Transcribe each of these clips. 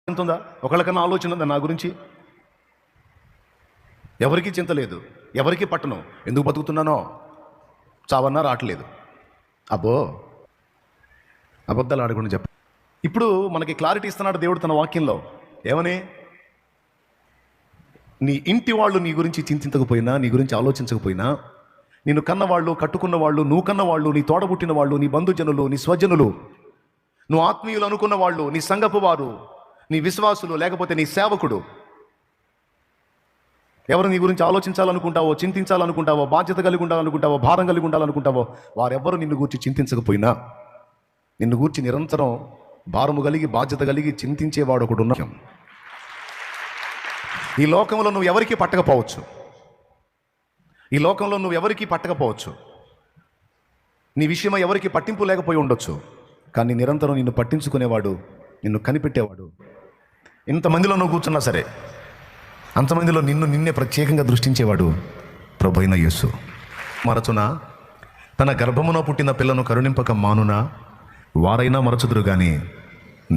ఎంత ఉందా? ఒకళ్ళకన్నా ఆలోచన ఉందా నా గురించి? ఎవరికీ చింత లేదు, ఎవరికీ పట్టను. ఎందుకు బతుకుతున్నానో చావన్నా రావట్లేదు. అబ్బో, అబద్ధాలు ఆడకుండా చెప్ప. ఇప్పుడు మనకి క్లారిటీ ఇస్తున్నాడు దేవుడు తన వాక్యంలో. ఏమని? నీ ఇంటి వాళ్ళు నీ గురించి చింతించకపోయినా, నీ గురించి ఆలోచించకపోయినా, నిన్ను కన్నవాళ్ళు, కట్టుకున్న వాళ్ళు, నువ్వు కన్నవాళ్ళు, నీ తోడబుట్టిన వాళ్ళు, నీ బంధుజనులు, నీ స్వజనులు, నువ్వు ఆత్మీయులు అనుకున్న వాళ్ళు, నీ సంఘపు వారు, నీ విశ్వాసులు, లేకపోతే నీ సేవకుడు, ఎవరు నీ గురించి ఆలోచించాలనుకుంటావో, చింతించాలనుకుంటావో, బాధ్యత కలిగి ఉండాలనుకుంటావో, భారం కలిగి ఉండాలనుకుంటావో, వారెవ్వరు నిన్ను గూర్చి చింతించకపోయినా, నిన్ను గూర్చి నిరంతరం భారము కలిగి, బాధ్యత కలిగి చింతించేవాడు ఒకడు ఉన్నాడు. ఈ లోకంలో నువ్వు ఎవరికి పట్టకపోవచ్చు, ఈ లోకంలో నువ్వు ఎవరికి పట్టకపోవచ్చు, నీ విషయమై ఎవరికి పట్టింపు లేకపోయి ఉండొచ్చు, కానీ నిరంతరం నిన్ను పట్టించుకునేవాడు, నిన్ను కనిపెట్టేవాడు, ఇంతమందిలో నువ్వు కూర్చున్నా సరే అంతమందిలో నిన్నే ప్రత్యేకంగా దృష్టించేవాడు ప్రభు అయిన యేసు. మరచునా? తన గర్భమున పుట్టిన పిల్లను కరుణింపక మానునా? వారైనా మరచుదురు కానీ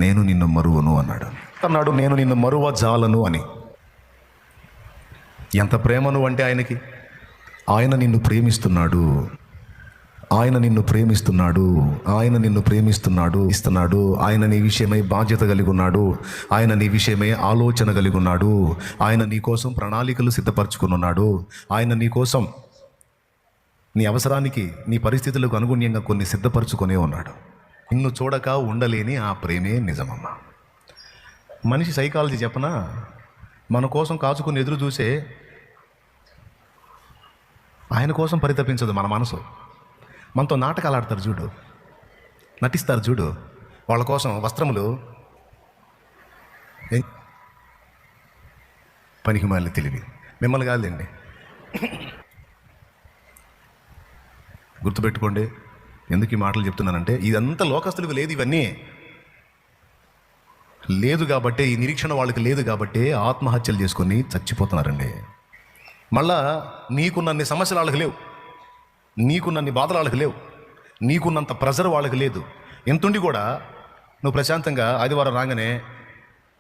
నేను నిన్ను మరువను అన్నాడు. నేను నిన్ను మరువ జాలను అని. ఎంత ప్రేమను అంటే ఆయనకి. ఆయన నిన్ను ప్రేమిస్తున్నాడు, ఆయన నిన్ను ప్రేమిస్తున్నాడు, ఆయన నిన్ను ప్రేమిస్తున్నాడు ఇస్తున్నాడు. ఆయన నీ విషయమై బాధ్యత కలిగి ఉన్నాడు, ఆయన నీ విషయమై ఆలోచన కలిగి ఉన్నాడు, ఆయన నీ కోసం ప్రణాళికలు సిద్ధపరచుకుని ఉన్నాడు, ఆయన నీ కోసం నీ అవసరానికి, నీ పరిస్థితులకు అనుగుణ్యంగా కొన్ని సిద్ధపరచుకునే ఉన్నాడు. నిన్ను చూడక ఉండలేని ఆ ప్రేమే నిజమమ్మ. మనిషి సైకాలజీ చెప్పనా? మన కోసం కాచుకుని ఎదురు చూసే ఆయన కోసం పరితపించదు మన మనసు. మనతో నాటకాలు ఆడతారు చూడు, నటిస్తారు చూడు, వాళ్ళ కోసం వస్త్రములు పనికి మాలి తెలివి. మిమ్మల్ని కాదులేండి, గుర్తుపెట్టుకోండి. ఎందుకు ఈ మాటలు చెప్తున్నానంటే, ఇదంతా లోకస్తులకు లేదు, ఇవన్నీ లేదు కాబట్టే, ఈ నిరీక్షణ వాళ్ళకి లేదు కాబట్టే ఆత్మహత్యలు చేసుకొని చచ్చిపోతున్నారండి. మళ్ళా నీకున్నన్ని సమస్యలు వాళ్ళకి లేవు, నీకున్నన్ని బాధలు వాళ్ళకి లేవు, నీకున్నంత ప్రెజర్ వాళ్ళకి లేదు. ఎంతుండి కూడా నువ్వు ప్రశాంతంగా ఆదివారం రాగానే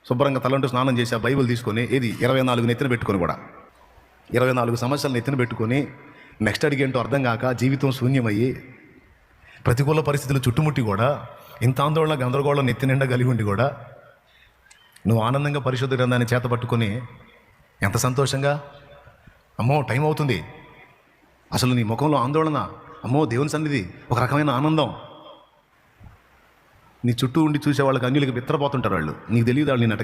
శుభ్రంగా తలంటూ స్నానం చేసి ఆ బైబిల్ తీసుకొని, ఏది 24 నెత్తిన పెట్టుకొని, కూడా 24 సమస్యలను నెత్తిన పెట్టుకొని నెక్స్ట్ అడిగేంటో అర్థం కాక జీవితం శూన్యమయ్యి, ప్రతికూల పరిస్థితులు చుట్టుముట్టి కూడా, ఇంత ఆందోళన గందరగోళం నెత్తి నిండా కలిగి ఉండి కూడా నువ్వు ఆనందంగా పరిశుద్ధ గ్రంథాన్ని చేత పట్టుకొని ఎంత సంతోషంగా, అమ్మో టైం అవుతుంది, అసలు నీ ముఖంలో ఆందోళన, అమ్మో దేవుని సన్నిధి, ఒక రకమైన ఆనందం. నీ చుట్టూ ఉండి చూసే వాళ్ళకి అన్యులకి బిత్తరపోతుంటారు వాళ్ళు, నీకు తెలియదు వాళ్ళు నిన్న